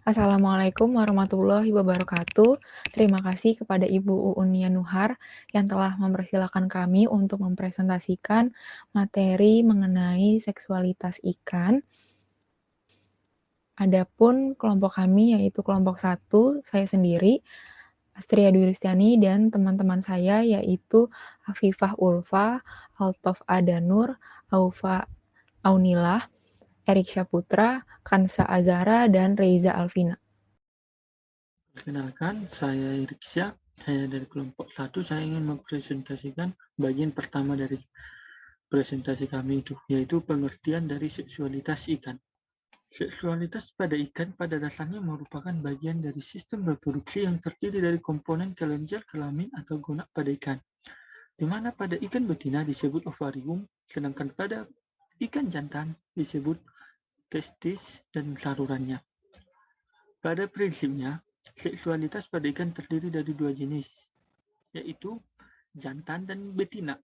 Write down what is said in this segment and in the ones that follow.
Assalamualaikum warahmatullahi wabarakatuh. Terima kasih kepada Ibu Uun Yanuhar yang telah mempersilahkan kami untuk mempresentasikan materi mengenai seksualitas ikan. Adapun kelompok kami yaitu kelompok 1, saya sendiri, Astria Dwi Listiani, dan teman-teman saya yaitu Afifah Ulfa, Altof Adanur, Aufa Aunilah, Erik Syaputra, Kansa Azara, dan Reza Alvina. Perkenalkan, saya Iriksia. Saya dari kelompok 1. Saya ingin mempresentasikan bagian pertama dari presentasi kami itu, yaitu pengertian dari seksualitas ikan. Seksualitas pada ikan pada dasarnya merupakan bagian dari sistem reproduksi yang terdiri dari komponen kelenjar, kelamin, atau gonak pada ikan. Di mana pada ikan betina disebut ovarium, sedangkan pada ikan jantan disebut testis dan salurannya. Pada prinsipnya, seksualitas pada ikan terdiri dari dua jenis, yaitu jantan dan betina.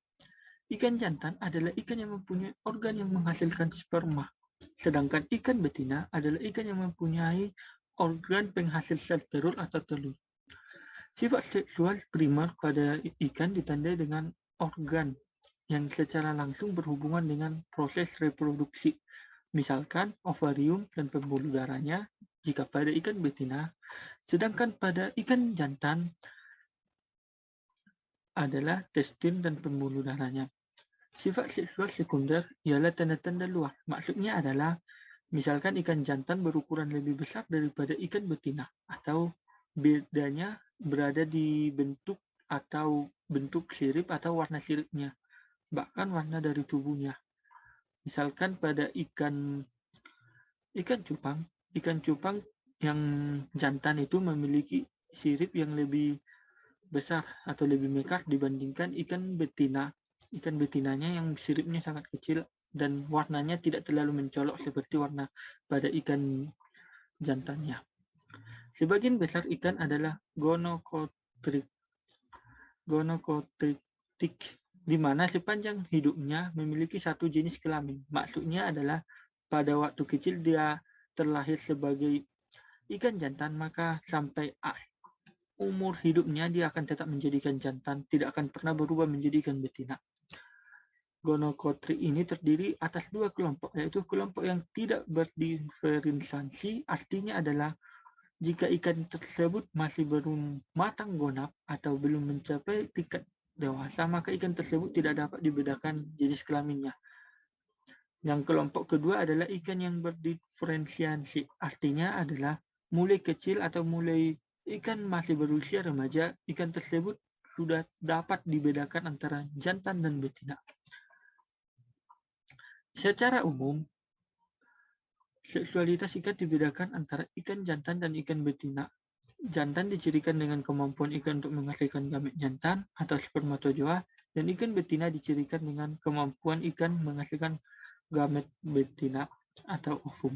Ikan jantan adalah ikan yang mempunyai organ yang menghasilkan sperma, sedangkan ikan betina adalah ikan yang mempunyai organ penghasil sel telur atau telur. Sifat seksual primer pada ikan ditandai dengan organ yang secara langsung berhubungan dengan proses reproduksi, misalkan ovarium dan pembuluh darahnya jika pada ikan betina, sedangkan pada ikan jantan adalah testin dan pembuluh darahnya. Sifat seksual sekunder ialah tanda-tanda luar. Maksudnya adalah, misalkan ikan jantan berukuran lebih besar daripada ikan betina, atau bedanya berada di bentuk atau bentuk sirip atau warna siripnya, bahkan warna dari tubuhnya. Misalkan pada ikan cupang yang jantan itu memiliki sirip yang lebih besar atau lebih mekar dibandingkan ikan betina. Ikan betinanya yang siripnya sangat kecil dan warnanya tidak terlalu mencolok seperti warna pada ikan jantannya. Sebagian besar ikan adalah gonokotritik, di mana sepanjang hidupnya memiliki satu jenis kelamin. Maksudnya adalah pada waktu kecil dia terlahir sebagai ikan jantan, maka sampai umur hidupnya dia akan tetap menjadi ikan jantan, tidak akan pernah berubah menjadi ikan betina. Gonokotrik ini terdiri atas dua kelompok, yaitu kelompok yang tidak berdiferensiasi, artinya adalah jika ikan tersebut masih belum matang gonap atau belum mencapai tingkat dewasa, maka ikan tersebut tidak dapat dibedakan jenis kelaminnya. Yang kelompok kedua adalah ikan yang berdiferensiasi, artinya adalah mulai kecil atau mulai ikan masih berusia remaja, ikan tersebut sudah dapat dibedakan antara jantan dan betina. Secara umum, seksualitas ikan dibedakan antara ikan jantan dan ikan betina. Jantan dicirikan dengan kemampuan ikan untuk menghasilkan gamet jantan atau spermatozoa, dan ikan betina dicirikan dengan kemampuan ikan menghasilkan gamet betina atau ovum.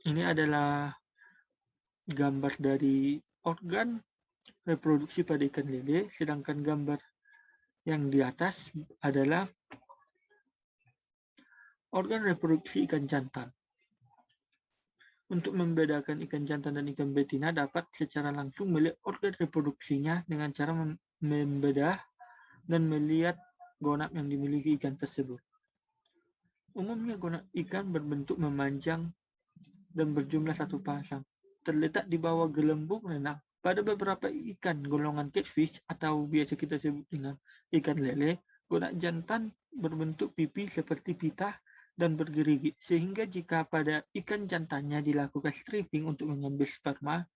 Ini adalah gambar dari organ reproduksi pada ikan lele, sedangkan gambar yang di atas adalah organ reproduksi ikan jantan. Untuk membedakan ikan jantan dan ikan betina dapat secara langsung melihat organ reproduksinya dengan cara membedah dan melihat gonad yang dimiliki ikan tersebut. Umumnya gonad ikan berbentuk memanjang dan berjumlah satu pasang, terletak di bawah gelembung renang. Pada beberapa ikan golongan catfish atau biasa kita sebut dengan ikan lele, gonad jantan berbentuk pipi seperti pita dan bergerigi, sehingga jika pada ikan jantannya dilakukan stripping untuk mengambil sperma,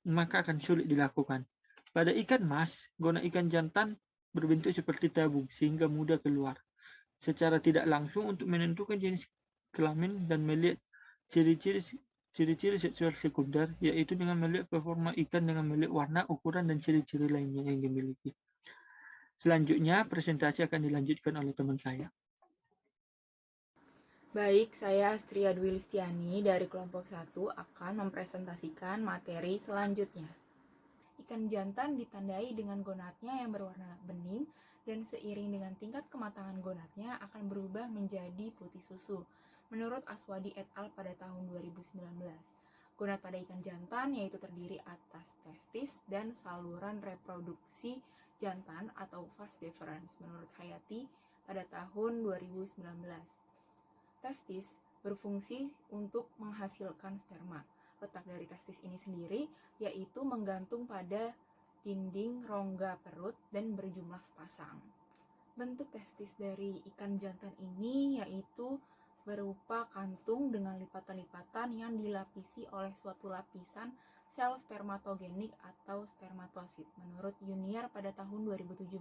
maka akan sulit dilakukan. Pada ikan mas, gonad ikan jantan berbentuk seperti tabung sehingga mudah keluar. Secara tidak langsung untuk menentukan jenis kelamin dan melihat ciri-ciri seksual sekunder, yaitu dengan melihat performa ikan dengan melihat warna, ukuran, dan ciri-ciri lainnya yang dimiliki. Selanjutnya, presentasi akan dilanjutkan oleh teman saya. Baik, saya Astria Dwi Listiani dari kelompok 1 akan mempresentasikan materi selanjutnya. Ikan jantan ditandai dengan gonadnya yang berwarna bening dan seiring dengan tingkat kematangan gonadnya akan berubah menjadi putih susu. menurut Aswadi et al. Pada tahun 2019. Gonad pada ikan jantan yaitu terdiri atas testis dan saluran reproduksi jantan atau vas deferens menurut Hayati pada tahun 2019. Testis berfungsi untuk menghasilkan sperma. Letak dari testis ini sendiri yaitu menggantung pada dinding rongga perut dan berjumlah sepasang. Bentuk testis dari ikan jantan ini yaitu berupa kantung dengan lipatan-lipatan yang dilapisi oleh suatu lapisan sel spermatogenik atau spermatosit menurut Junior pada tahun 2017.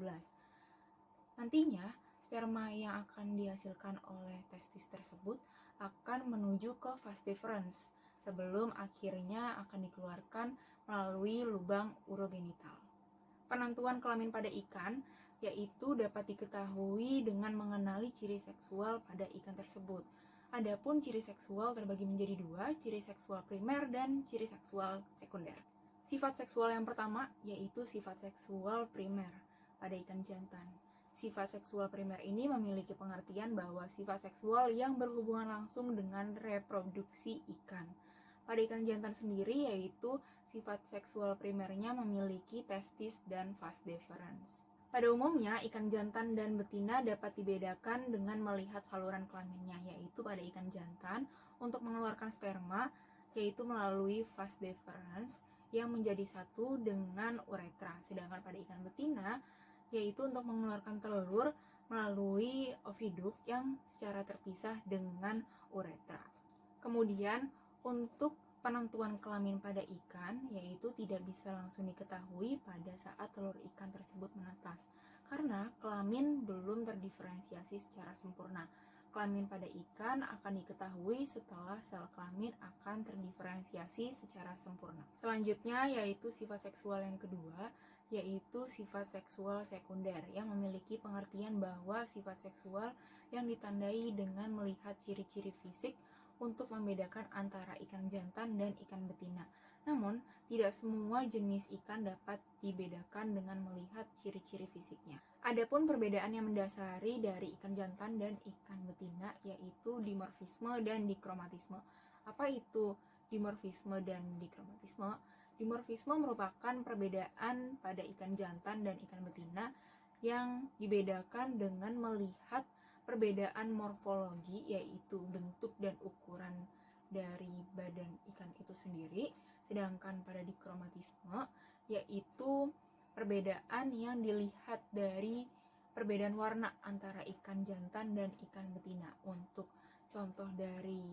Nantinya, sperma yang akan dihasilkan oleh testis tersebut akan menuju ke vas deferens sebelum akhirnya akan dikeluarkan melalui lubang urogenital. Penentuan kelamin pada ikan yaitu dapat diketahui dengan mengenali ciri seksual pada ikan tersebut. Adapun ciri seksual terbagi menjadi dua, ciri seksual primer dan ciri seksual sekunder. Sifat seksual yang pertama yaitu sifat seksual primer pada ikan jantan. Sifat seksual primer ini memiliki pengertian bahwa sifat seksual yang berhubungan langsung dengan reproduksi ikan. Pada ikan jantan sendiri yaitu sifat seksual primernya memiliki testis dan vas deferens. Pada umumnya, ikan jantan dan betina dapat dibedakan dengan melihat saluran kelaminnya, yaitu pada ikan jantan untuk mengeluarkan sperma, yaitu melalui vas deferens yang menjadi satu dengan uretra. Sedangkan pada ikan betina, yaitu untuk mengeluarkan telur melalui oviduk yang secara terpisah dengan uretra. Kemudian, untuk penentuan kelamin pada ikan, yaitu tidak bisa langsung diketahui pada saat telur ikan tersebut menetas, karena kelamin belum terdiferensiasi secara sempurna. Kelamin pada ikan akan diketahui setelah sel kelamin akan terdiferensiasi secara sempurna. Selanjutnya yaitu sifat seksual yang kedua, yaitu sifat seksual sekunder yang memiliki pengertian bahwa sifat seksual yang ditandai dengan melihat ciri-ciri fisik untuk membedakan antara ikan jantan dan ikan betina. Namun, tidak semua jenis ikan dapat dibedakan dengan melihat ciri-ciri fisiknya. Adapun perbedaan yang mendasari dari ikan jantan dan ikan betina yaitu dimorfisme dan dikromatisme. Apa itu dimorfisme dan dikromatisme? Dimorfisme merupakan perbedaan pada ikan jantan dan ikan betina yang dibedakan dengan melihat perbedaan morfologi yaitu bentuk dan ukuran dari badan ikan itu sendiri. Sedangkan pada dikromatisme yaitu perbedaan yang dilihat dari perbedaan warna antara ikan jantan dan ikan betina. Untuk contoh dari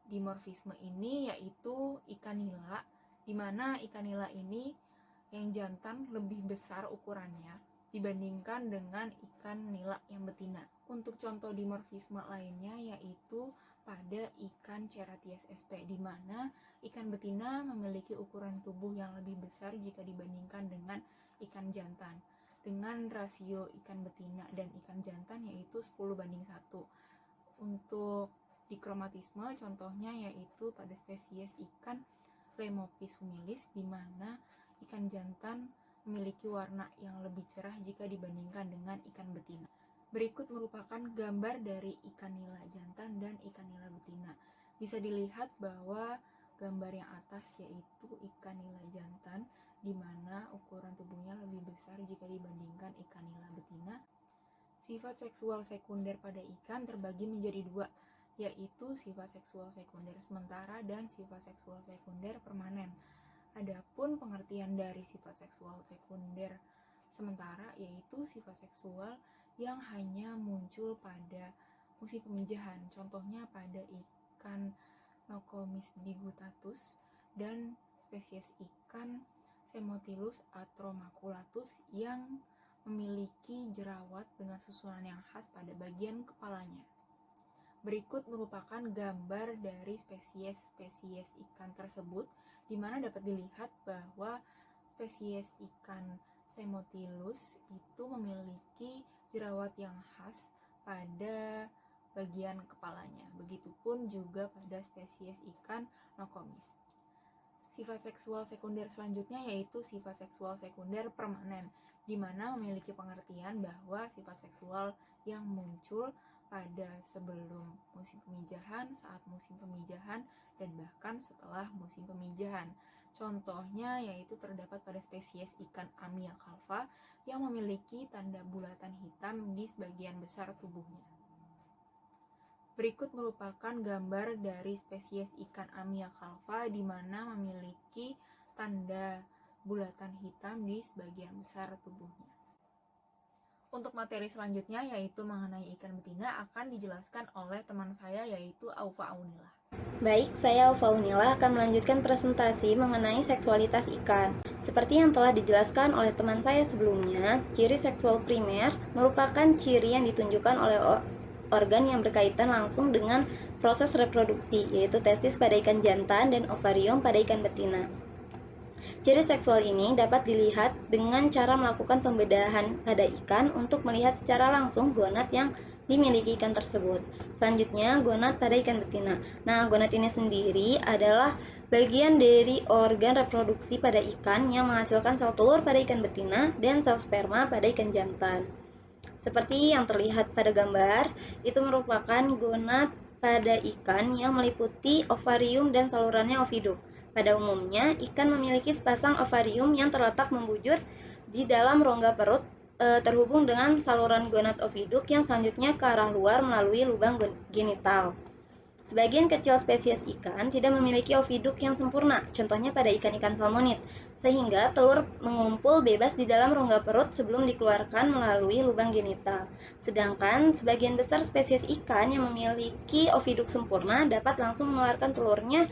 dimorfisme ini yaitu ikan nila, di mana ikan nila ini yang jantan lebih besar ukurannya dibandingkan dengan ikan nila yang betina. Untuk contoh dimorfisme lainnya yaitu pada ikan Ceratias sp, di mana ikan betina memiliki ukuran tubuh yang lebih besar jika dibandingkan dengan ikan jantan, dengan rasio ikan betina dan ikan jantan yaitu 10:1. Untuk dikromatisme contohnya yaitu pada spesies ikan Lemopis humilis, di mana ikan jantan memiliki warna yang lebih cerah jika dibandingkan dengan ikan betina. Berikut merupakan gambar dari ikan nila jantan dan ikan nila betina. Bisa dilihat bahwa gambar yang atas yaitu ikan nila jantan, di mana ukuran tubuhnya lebih besar jika dibandingkan ikan nila betina. Sifat seksual sekunder pada ikan terbagi menjadi dua, yaitu sifat seksual sekunder sementara dan sifat seksual sekunder permanen. Adapun pengertian dari sifat seksual sekunder sementara yaitu sifat seksual yang hanya muncul pada musim pemijahan, contohnya pada ikan Nokomis bigutatus dan spesies ikan Semotilus atromaculatus yang memiliki jerawat dengan susunan yang khas pada bagian kepalanya. Berikut merupakan gambar dari spesies-spesies ikan tersebut, di mana dapat dilihat bahwa spesies ikan Semotilus itu memiliki jerawat yang khas pada bagian kepalanya. Begitupun juga pada spesies ikan Nokomis. Sifat seksual sekunder selanjutnya yaitu sifat seksual sekunder permanen, di mana memiliki pengertian bahwa sifat seksual yang muncul pada sebelum musim pemijahan, saat musim pemijahan, dan bahkan setelah musim pemijahan. Contohnya yaitu terdapat pada spesies ikan Amia calva yang memiliki tanda bulatan hitam di sebagian besar tubuhnya. Berikut merupakan gambar dari spesies ikan Amia calva di mana memiliki tanda bulatan hitam di sebagian besar tubuhnya. Untuk materi selanjutnya yaitu mengenai ikan betina akan dijelaskan oleh teman saya yaitu Aufa Aunila. Baik, saya Aufa Aunila akan melanjutkan presentasi mengenai seksualitas ikan. Seperti yang telah dijelaskan oleh teman saya sebelumnya, ciri seksual primer merupakan ciri yang ditunjukkan oleh organ yang berkaitan langsung dengan proses reproduksi, yaitu testis pada ikan jantan dan ovarium pada ikan betina. Ciri seksual ini dapat dilihat dengan cara melakukan pembedahan pada ikan untuk melihat secara langsung gonad yang dimiliki ikan tersebut. Selanjutnya, gonad pada ikan betina. Nah, gonad ini sendiri adalah bagian dari organ reproduksi pada ikan yang menghasilkan sel telur pada ikan betina dan sel sperma pada ikan jantan. Seperti yang terlihat pada gambar, itu merupakan gonad pada ikan yang meliputi ovarium dan salurannya oviduk. Pada umumnya, ikan memiliki sepasang ovarium yang terletak membujur di dalam rongga perut terhubung dengan saluran gonad oviduk yang selanjutnya ke arah luar melalui lubang genital. Sebagian kecil spesies ikan tidak memiliki oviduk yang sempurna, contohnya pada ikan-ikan salmonid, sehingga telur mengumpul bebas di dalam rongga perut sebelum dikeluarkan melalui lubang genital. Sedangkan sebagian besar spesies ikan yang memiliki oviduk sempurna dapat langsung mengeluarkan telurnya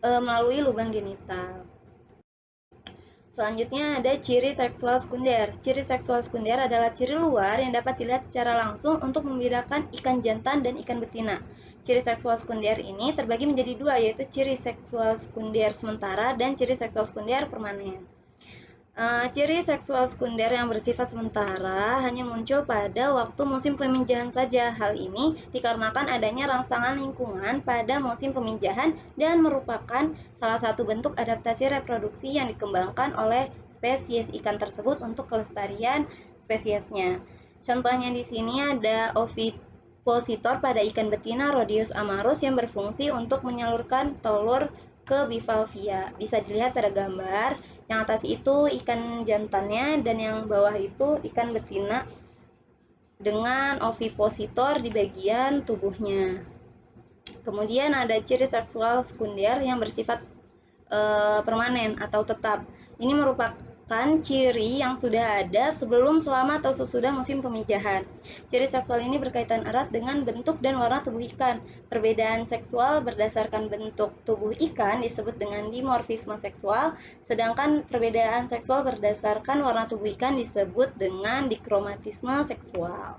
melalui lubang genital. Selanjutnya ada ciri seksual sekunder. Ciri seksual sekunder adalah ciri luar yang dapat dilihat secara langsung untuk membedakan ikan jantan dan ikan betina. Ciri seksual sekunder ini terbagi menjadi dua, yaitu ciri seksual sekunder sementara dan ciri seksual sekunder permanen. Ciri seksual sekunder yang bersifat sementara hanya muncul pada waktu musim pemijahan saja. Hal ini dikarenakan adanya rangsangan lingkungan pada musim pemijahan dan merupakan salah satu bentuk adaptasi reproduksi yang dikembangkan oleh spesies ikan tersebut untuk kelestarian spesiesnya. Contohnya di sini ada ovipositor pada ikan betina Rhodius amarus yang berfungsi untuk menyalurkan telur ke bivalvia. Bisa dilihat pada gambar. Yang atas itu ikan jantannya dan yang bawah itu ikan betina dengan ovipositor di bagian tubuhnya. Kemudian ada ciri seksual sekunder yang bersifat permanen atau tetap. Ini merupakan ciri yang sudah ada sebelum, selama, atau sesudah musim pemijahan. Ciri seksual ini berkaitan erat dengan bentuk dan warna tubuh ikan. Perbedaan seksual berdasarkan bentuk tubuh ikan disebut dengan dimorfisme seksual, sedangkan perbedaan seksual berdasarkan warna tubuh ikan disebut dengan dikromatisme seksual.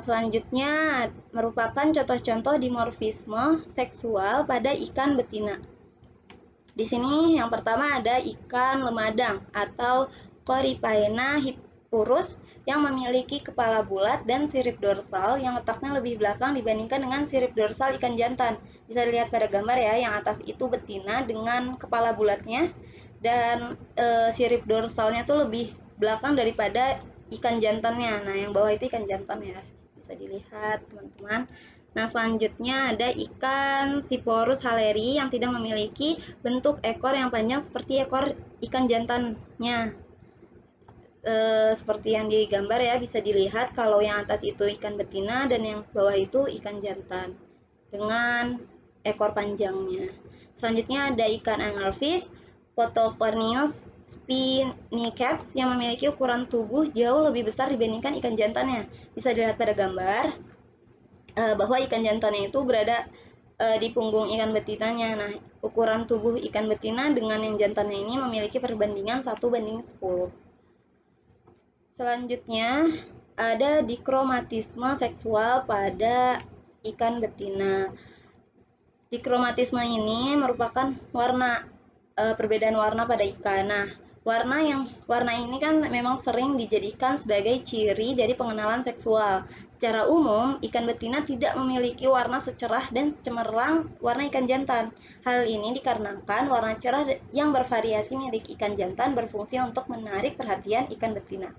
Selanjutnya merupakan contoh-contoh dimorfisme seksual pada ikan betina. Di sini yang pertama ada ikan lemadang atau Coryphaena hippurus yang memiliki kepala bulat dan sirip dorsal yang letaknya lebih belakang dibandingkan dengan sirip dorsal ikan jantan. Bisa dilihat pada gambar ya, yang atas itu betina dengan kepala bulatnya dan sirip dorsalnya tuh lebih belakang daripada ikan jantannya. Nah, yang bawah itu ikan jantan ya. Bisa dilihat, teman-teman. Nah, selanjutnya ada ikan Sipporus halleri yang tidak memiliki bentuk ekor yang panjang seperti ekor ikan jantannya. Seperti yang digambar ya, bisa dilihat kalau yang atas itu ikan betina dan yang bawah itu ikan jantan dengan ekor panjangnya. Selanjutnya ada ikan angelfish, Photocorneus spinicaps yang memiliki ukuran tubuh jauh lebih besar dibandingkan ikan jantannya. Bisa dilihat pada gambar bahwa ikan jantannya itu berada di punggung ikan betinanya. Nah, ukuran tubuh ikan betina dengan yang jantannya ini memiliki perbandingan 1:10. Selanjutnya, ada dikromatisme seksual pada ikan betina. Dikromatisme ini merupakan perbedaan warna pada ikan. Nah, warna ini kan memang sering dijadikan sebagai ciri dari pengenalan seksual. Secara umum, ikan betina tidak memiliki warna secerah dan cemerlang warna ikan jantan. Hal ini dikarenakan warna cerah yang bervariasi milik ikan jantan berfungsi untuk menarik perhatian ikan betina.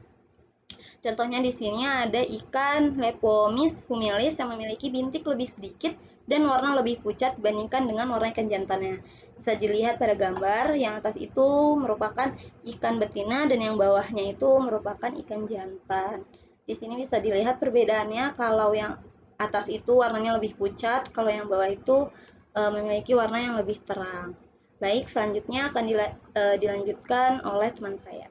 Contohnya di sini ada ikan Lepomis humilis yang memiliki bintik lebih sedikit dan warna lebih pucat dibandingkan dengan warna ikan jantannya. Bisa dilihat pada gambar, yang atas itu merupakan ikan betina dan yang bawahnya itu merupakan ikan jantan. Di sini bisa dilihat perbedaannya, kalau yang atas itu warnanya lebih pucat, kalau yang bawah itu memiliki warna yang lebih terang. Baik, selanjutnya akan dilanjutkan oleh teman saya.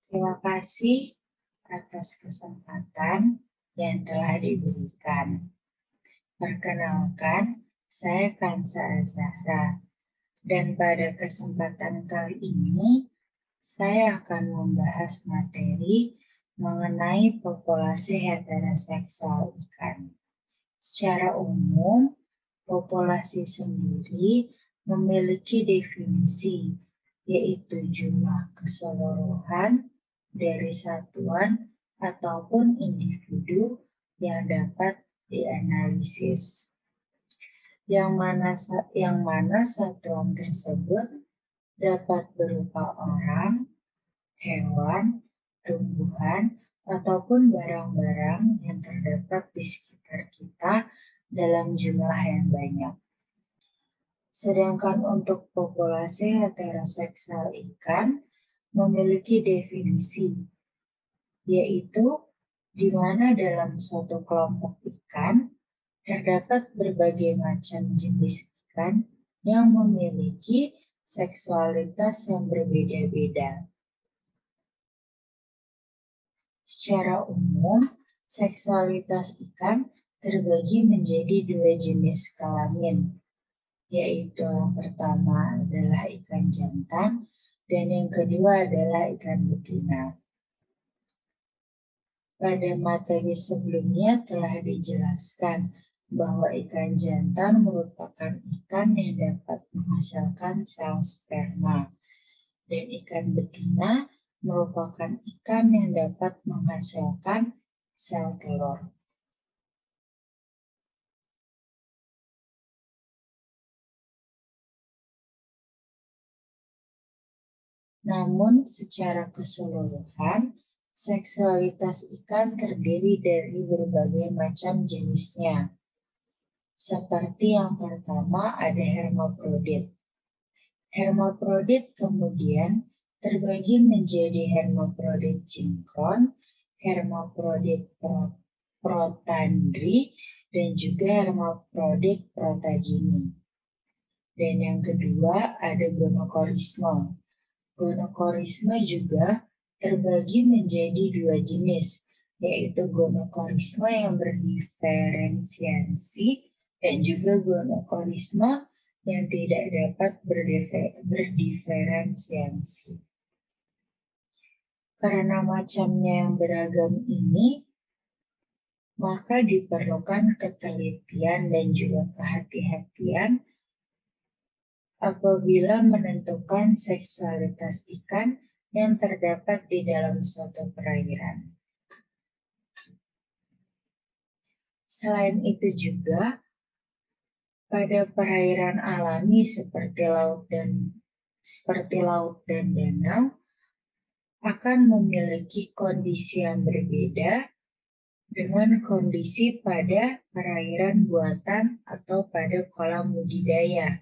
Terima kasih atas kesempatan yang telah diberikan. Perkenalkan, saya Kansa Azahra, dan pada kesempatan kali ini saya akan membahas materi mengenai populasi heteroseksual ikan. Secara umum, populasi sendiri memiliki definisi, yaitu jumlah keseluruhan dari satuan ataupun individu yang dapat dianalisis. Yang mana satuan tersebut dapat berupa orang, hewan, tumbuhan, ataupun barang-barang yang terdapat di sekitar kita dalam jumlah yang banyak. Sedangkan untuk populasi heteroseksual ikan memiliki definisi, yaitu di mana dalam suatu kelompok ikan terdapat berbagai macam jenis ikan yang memiliki seksualitas yang berbeda-beda. Secara umum, seksualitas ikan terbagi menjadi dua jenis kelamin, yaitu yang pertama adalah ikan jantan dan yang kedua adalah ikan betina. Pada materi sebelumnya telah dijelaskan bahwa ikan jantan merupakan ikan yang dapat menghasilkan sel sperma, dan ikan betina merupakan ikan yang dapat menghasilkan sel telur. Namun, secara keseluruhan, seksualitas ikan terdiri dari berbagai macam jenisnya. Seperti yang pertama ada hermafrodit. Hermafrodit kemudian terbagi menjadi hermafrodit sinkron, hermafrodit protandri, dan juga hermafrodit protagini. Dan yang kedua ada gonokorisme. Gonokorisme juga terbagi menjadi dua jenis, yaitu gonokorisme yang berdiferensiasi dan juga gonokorisme yang tidak dapat berdiferensiasi. Karena macamnya yang beragam ini, maka diperlukan ketelitian dan juga kehati-hatian apabila menentukan seksualitas ikan yang terdapat di dalam suatu perairan. Selain itu juga, pada perairan alami seperti laut dan danau akan memiliki kondisi yang berbeda dengan kondisi pada perairan buatan atau pada kolam budidaya.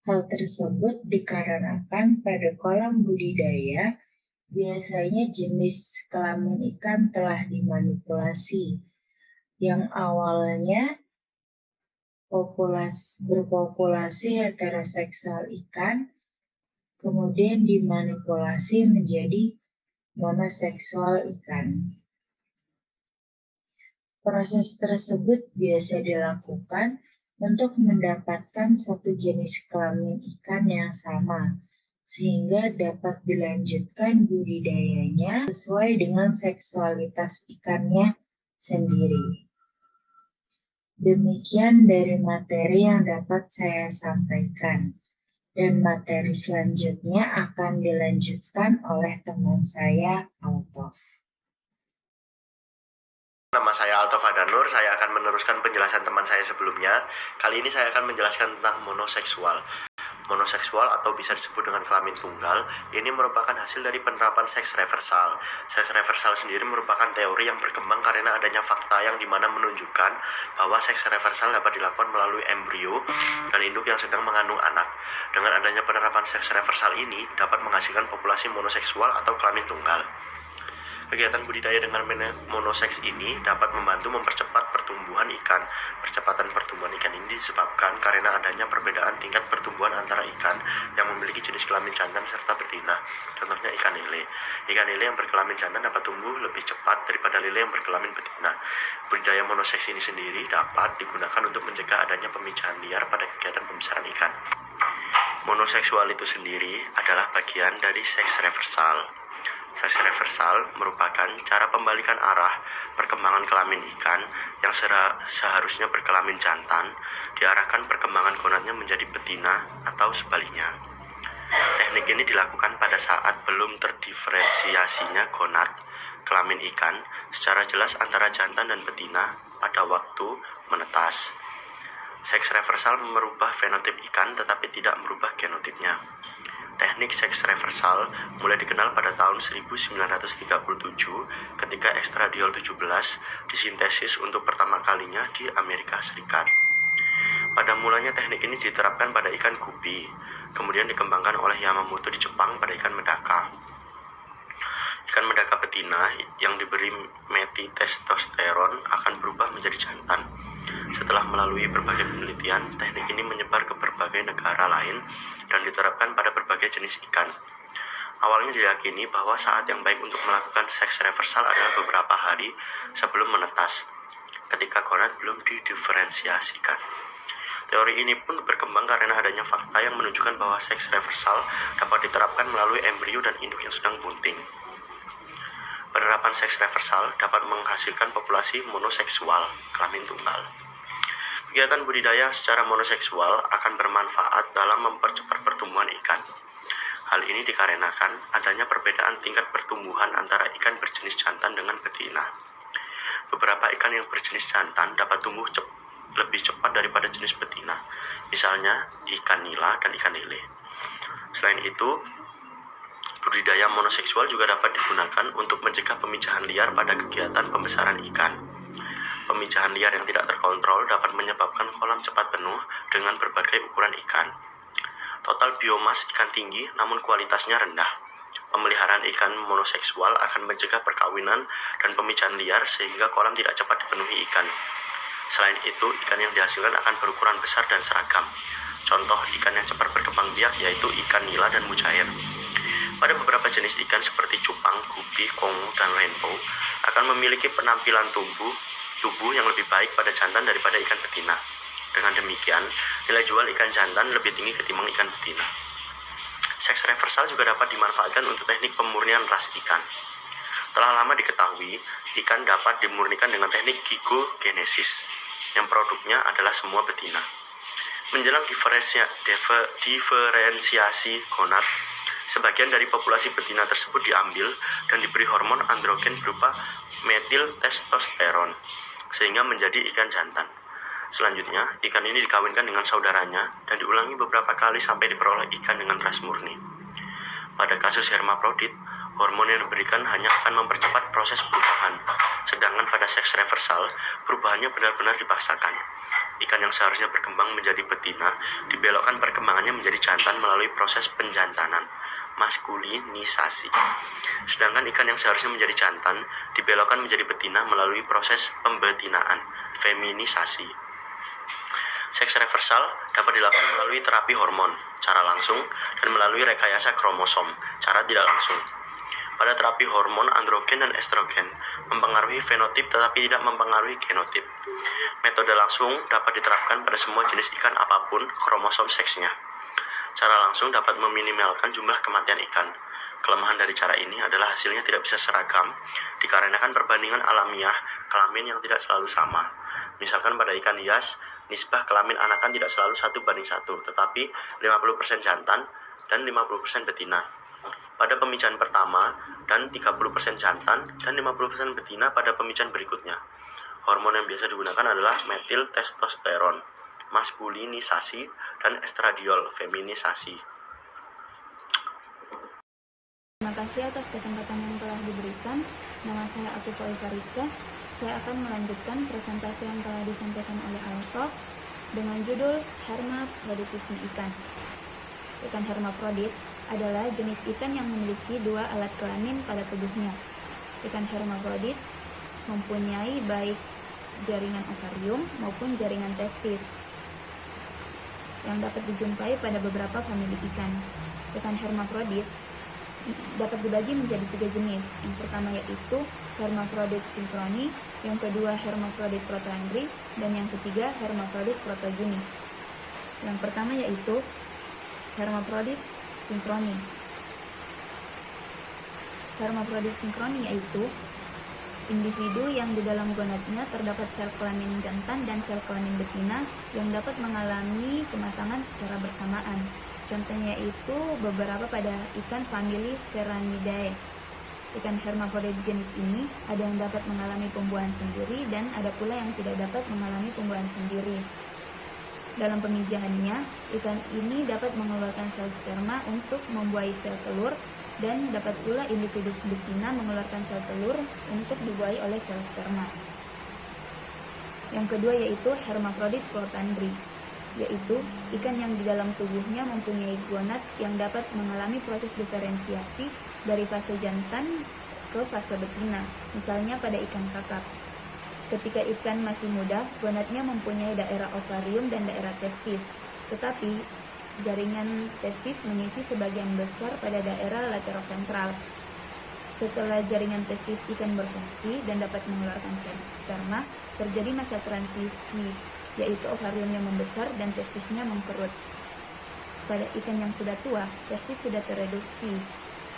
Hal tersebut dikarenakan pada kolam budidaya biasanya jenis kelamin ikan telah dimanipulasi, yang awalnya berpopulasi heteroseksual ikan, kemudian dimanipulasi menjadi monoseksual ikan. Proses tersebut biasa dilakukan untuk mendapatkan satu jenis kelamin ikan yang sama, sehingga dapat dilanjutkan budidayanya sesuai dengan seksualitas ikannya sendiri. Demikian dari materi yang dapat saya sampaikan, dan materi selanjutnya akan dilanjutkan oleh teman saya, Altof. Nama saya Altof Adanur, saya akan meneruskan penjelasan teman saya sebelumnya. Kali ini saya akan menjelaskan tentang monoseksual. monoseksual atau bisa disebut dengan kelamin tunggal, ini merupakan hasil dari penerapan seks reversal. Seks reversal sendiri merupakan teori yang berkembang karena adanya fakta yang dimana menunjukkan bahwa seks reversal dapat dilakukan melalui embrio dan induk yang sedang mengandung anak. Dengan adanya penerapan seks reversal ini dapat menghasilkan populasi monoseksual atau kelamin tunggal. Kegiatan budidaya dengan monoseks ini dapat membantu mempercepat pertumbuhan ikan. Percepatan pertumbuhan ikan ini disebabkan karena adanya perbedaan tingkat pertumbuhan antara ikan yang memiliki jenis kelamin jantan serta betina. Contohnya ikan lele. Ikan lele yang berkelamin jantan dapat tumbuh lebih cepat daripada lele yang berkelamin betina. Budidaya monoseks ini sendiri dapat digunakan untuk mencegah adanya pemijahan liar pada kegiatan pembesaran ikan. Monoseksual itu sendiri adalah bagian dari seks reversal. Seks reversal merupakan cara pembalikan arah perkembangan kelamin ikan yang seharusnya berkelamin jantan, diarahkan perkembangan gonadnya menjadi betina atau sebaliknya. Teknik ini dilakukan pada saat belum terdiferensiasinya gonad kelamin ikan secara jelas antara jantan dan betina pada waktu menetas. Seks reversal merubah fenotip ikan tetapi tidak merubah genotipnya. Teknik seks reversal mulai dikenal pada tahun 1937 ketika estradiol 17 disintesis untuk pertama kalinya di Amerika Serikat. Pada mulanya teknik ini diterapkan pada ikan gupi, kemudian dikembangkan oleh Yamamoto di Jepang pada ikan medaka. Ikan medaka betina yang diberi metitestosteron akan berubah menjadi jantan. Setelah melalui berbagai penelitian, teknik ini menyebar ke berbagai negara lain dan diterapkan pada berbagai jenis ikan. Awalnya diyakini bahwa saat yang baik untuk melakukan seks reversal adalah beberapa hari sebelum menetas, ketika gonad belum didiferensiasikan. Teori ini pun berkembang karena adanya fakta yang menunjukkan bahwa seks reversal dapat diterapkan melalui embrio dan induk yang sedang bunting. Penerapan seks reversal dapat menghasilkan populasi monoseksual, kelamin tunggal. Kegiatan budidaya secara monoseksual akan bermanfaat dalam mempercepat pertumbuhan ikan. Hal ini dikarenakan adanya perbedaan tingkat pertumbuhan antara ikan berjenis jantan dengan betina. Beberapa ikan yang berjenis jantan dapat tumbuh lebih cepat daripada jenis betina, misalnya ikan nila dan ikan lele. Selain itu, budidaya monoseksual juga dapat digunakan untuk mencegah pemijahan liar pada kegiatan pembesaran ikan. Pemijahan liar yang tidak terkontrol dapat menyebabkan kolam cepat penuh dengan berbagai ukuran ikan. Total biomas ikan tinggi namun kualitasnya rendah. Pemeliharaan ikan monoseksual akan mencegah perkawinan dan pemijahan liar sehingga kolam tidak cepat dipenuhi ikan. Selain itu, ikan yang dihasilkan akan berukuran besar dan seragam. Contoh ikan yang cepat berkembang biak yaitu ikan nila dan mujair. Pada beberapa jenis ikan seperti cupang, gupi, kongo, dan rainbow akan memiliki penampilan tubuh yang lebih baik pada jantan daripada ikan betina. Dengan demikian, nilai jual ikan jantan lebih tinggi ketimbang ikan betina. Seks reversal juga dapat dimanfaatkan untuk teknik pemurnian ras ikan. Telah lama diketahui, ikan dapat dimurnikan dengan teknik gigogenesis, yang produknya adalah semua betina. Menjelang diferensiasi gonad, sebagian dari populasi betina tersebut diambil dan diberi hormon androgen berupa metiltestosteron, sehingga menjadi ikan jantan. Selanjutnya, ikan ini dikawinkan dengan saudaranya dan diulangi beberapa kali sampai diperoleh ikan dengan ras murni. Pada kasus hermaprodit, hormon yang diberikan hanya akan mempercepat proses perubahan, sedangkan pada seks reversal, perubahannya benar-benar dipaksakan. Ikan yang seharusnya berkembang menjadi betina, dibelokkan perkembangannya menjadi jantan melalui proses penjantanan, maskulinisasi. Sedangkan ikan yang seharusnya menjadi jantan, dibelokkan menjadi betina melalui proses pembetinaan, feminisasi. Seks reversal dapat dilakukan melalui terapi hormon, cara langsung, dan melalui rekayasa kromosom, cara tidak langsung. Pada terapi hormon, androgen dan estrogen mempengaruhi fenotip tetapi tidak mempengaruhi genotip. Metode langsung dapat diterapkan pada semua jenis ikan apapun kromosom seksnya. Cara langsung dapat meminimalkan jumlah kematian ikan. Kelemahan dari cara ini adalah hasilnya tidak bisa seragam, dikarenakan perbandingan alamiah kelamin yang tidak selalu sama. Misalkan pada ikan hias, nisbah kelamin anakan tidak selalu 1:1, tetapi 50% jantan dan 50% betina. Pada pemijahan pertama dan 30% jantan dan 50% betina pada pemijahan berikutnya. Hormon yang biasa digunakan adalah metiltestosteron, maskulinisasi, dan estradiol, feminisasi. Terima kasih atas kesempatan yang telah diberikan. Nama saya Afifah Ulfariska. Saya akan melanjutkan presentasi yang telah disampaikan oleh Alto dengan judul Hermaphroditisme ikan. Ikan hermafrodit adalah jenis ikan yang memiliki dua alat kelamin pada tubuhnya. Ikan hermafrodit mempunyai baik jaringan ovarium maupun jaringan testis yang dapat dijumpai pada beberapa famili ikan. Ikan hermafrodit dapat dibagi menjadi 3 jenis. Yang pertama yaitu hermafrodit sinkroni, yang kedua hermafrodit protandri, dan yang ketiga hermafrodit protogyni. Yang pertama yaitu hermafrodit sinkroni. Hermafrodit sinkroni yaitu individu yang di dalam gonadnya terdapat sel kelamin jantan dan sel kelamin betina yang dapat mengalami kematangan secara bersamaan. Contohnya yaitu beberapa pada ikan famili Serranidae. Ikan hermafrodit jenis ini ada yang dapat mengalami pembuahan sendiri dan ada pula yang tidak dapat mengalami pembuahan sendiri. Dalam pemijahannya, ikan ini dapat mengeluarkan sel sperma untuk membuahi sel telur dan dapat pula individu betina mengeluarkan sel telur untuk dibuahi oleh sel sperma. Yang kedua yaitu hermafrodit protandri, yaitu ikan yang di dalam tubuhnya mempunyai gonad yang dapat mengalami proses diferensiasi dari fase jantan ke fase betina, misalnya pada ikan kakap. Ketika ikan masih muda, gonadnya mempunyai daerah ovarium dan daerah testis, tetapi jaringan testis mengisi sebagian besar pada daerah lateroventral. Setelah jaringan testis ikan berfungsi dan dapat mengeluarkan sel sperma, terjadi masa transisi, yaitu ovariumnya membesar dan testisnya mengkerut. Pada ikan yang sudah tua, testis sudah tereduksi,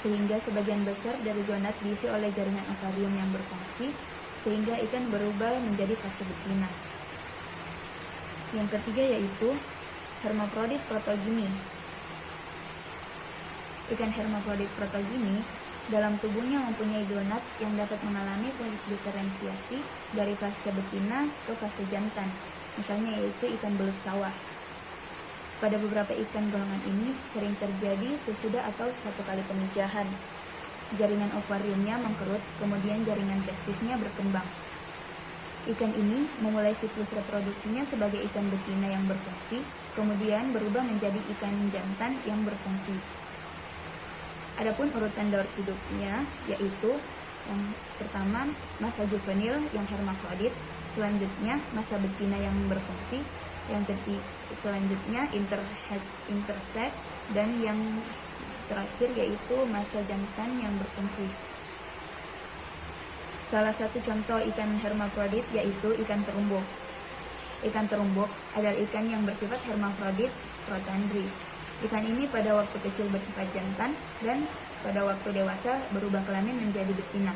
sehingga sebagian besar dari gonad diisi oleh jaringan ovarium yang berfungsi, sehingga ikan berubah menjadi fase betina. Yang ketiga yaitu hermafrodit protogyni. Ikan hermafrodit protogyni dalam tubuhnya mempunyai gonad yang dapat mengalami proses diferensiasi dari fase betina ke fase jantan, misalnya yaitu ikan belut sawah. Pada beberapa ikan golongan ini sering terjadi sesudah atau satu kali pemijahan. Jaringan ovariumnya mengkerut, kemudian jaringan testisnya berkembang. Ikan ini memulai siklus reproduksinya sebagai ikan betina yang berfungsi, kemudian berubah menjadi ikan jantan yang berfungsi. Adapun urutan daur hidupnya yaitu yang pertama masa juvenil yang hermafrodit, selanjutnya masa betina yang berfungsi, yang ketiga selanjutnya intersex, dan yang terakhir yaitu masa jantan yang berfungsi. Salah satu contoh ikan hermafrodit yaitu ikan terumbuk. Ikan terumbuk adalah ikan yang bersifat hermafrodit protandri. Ikan ini pada waktu kecil bersifat jantan dan pada waktu dewasa berubah kelamin menjadi betina.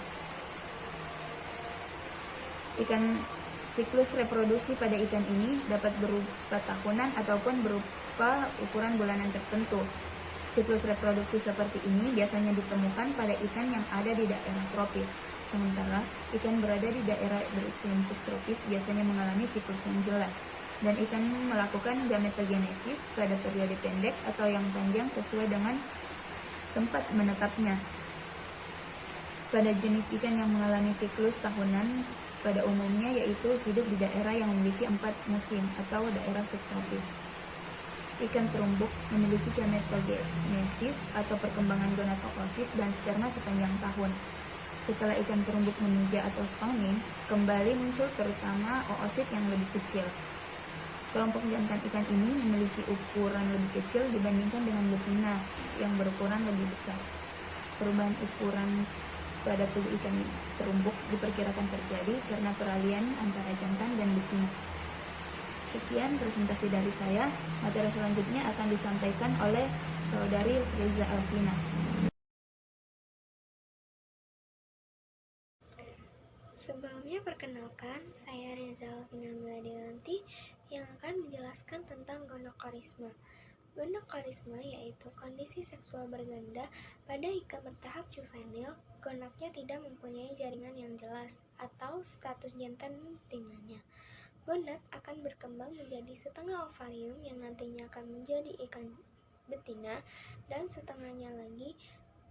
Siklus reproduksi pada ikan ini dapat berupa tahunan ataupun berupa ukuran bulanan tertentu. Siklus reproduksi seperti ini biasanya ditemukan pada ikan yang ada di daerah tropis. Sementara ikan berada di daerah beriklim subtropis biasanya mengalami siklus yang jelas, dan ikan melakukan gametogenesis pada periode pendek atau yang panjang sesuai dengan tempat menetapnya. Pada jenis ikan yang mengalami siklus tahunan pada umumnya yaitu hidup di daerah yang memiliki 4 musim atau daerah subtropis. Ikan terumbuk memiliki gametogenesis atau perkembangan gonad oosis dan sperma sepanjang tahun. Setelah ikan terumbuk memija atau spawning, kembali muncul terutama oosit yang lebih kecil. Kelompok jantan ikan ini memiliki ukuran lebih kecil dibandingkan dengan betina yang berukuran lebih besar. Perubahan ukuran pada tubuh ikan terumbuk diperkirakan terjadi karena peralihan antara jantan dan betina. Sekian presentasi dari saya. Materi selanjutnya akan disampaikan oleh Saudari Reza Alvina. Sebelumnya perkenalkan, saya Reza Alvina Meladelanti yang akan menjelaskan tentang gonokorisme. Gonokorisme yaitu kondisi seksual berganda pada ikan bertahap juvenil, gonadnya tidak mempunyai jaringan yang jelas atau status jantan betinanya. gonad akan berkembang menjadi setengah ovarium yang nantinya akan menjadi ikan betina dan setengahnya lagi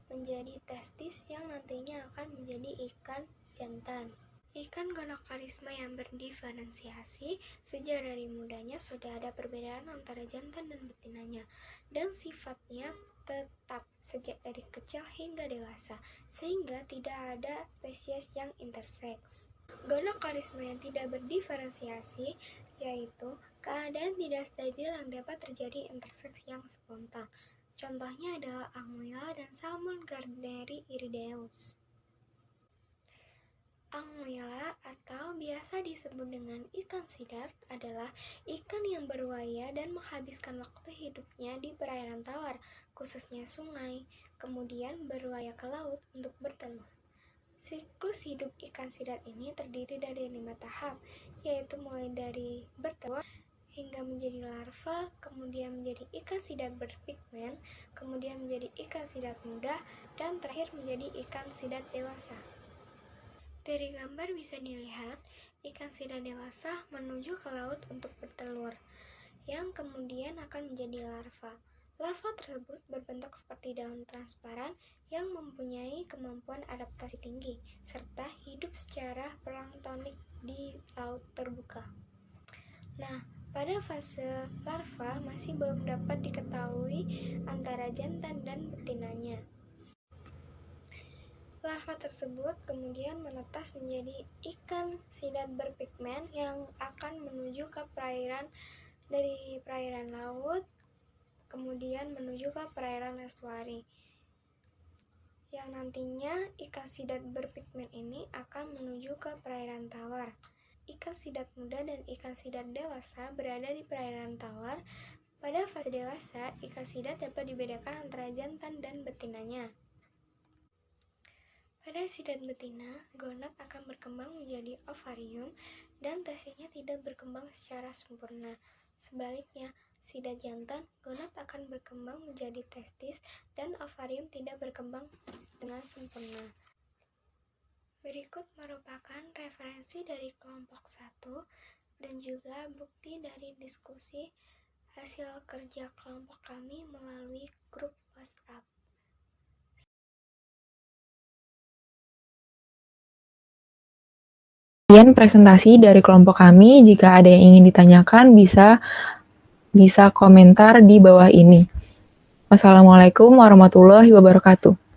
menjadi testis yang nantinya akan menjadi ikan jantan. Ikan gonokarisma yang berdiferensiasi sejak dari mudanya sudah ada perbedaan antara jantan dan betinanya, dan sifatnya tetap sejak dari kecil hingga dewasa, sehingga tidak ada spesies yang interseks. Gonokarisma yang tidak berdiferensiasi yaitu keadaan tidak stabil yang dapat terjadi interseks yang spontan. Contohnya adalah Anguilla dan Salmon gardneri irideus. Anguilla atau biasa disebut dengan ikan sidat adalah ikan yang berwaya dan menghabiskan waktu hidupnya di perairan tawar, khususnya sungai, kemudian berwaya ke laut untuk bertelur. Siklus hidup ikan sidat ini terdiri dari 5 tahap, yaitu mulai dari bertelur hingga menjadi larva, kemudian menjadi ikan sidat berpigmen, kemudian menjadi ikan sidat muda, dan terakhir menjadi ikan sidat dewasa. Dari gambar bisa dilihat, ikan sidat dewasa menuju ke laut untuk bertelur, yang kemudian akan menjadi larva. Larva tersebut berbentuk seperti daun transparan yang mempunyai kemampuan adaptasi tinggi, serta hidup secara planktonik di laut terbuka. Nah, pada fase larva masih belum dapat diketahui antara jantan dan betinanya. Larva tersebut kemudian menetas menjadi ikan sidat berpigmen yang akan menuju ke perairan dari perairan laut, kemudian menuju ke perairan estuari. Yang nantinya ikan sidat berpigmen ini akan menuju ke perairan tawar. Ikan sidat muda dan ikan sidat dewasa berada di perairan tawar. Pada fase dewasa, ikan sidat dapat dibedakan antara jantan dan betinanya. Pada sidat betina, gonad akan berkembang menjadi ovarium dan testisnya tidak berkembang secara sempurna. Sebaliknya, sidat jantan, gonad akan berkembang menjadi testis dan ovarium tidak berkembang dengan sempurna. Berikut merupakan referensi dari kelompok 1 dan juga bukti dari diskusi hasil kerja kelompok kami melalui grup WhatsApp. Kemudian presentasi dari kelompok kami, jika ada yang ingin ditanyakan bisa komentar di bawah ini. Wassalamualaikum warahmatullahi wabarakatuh.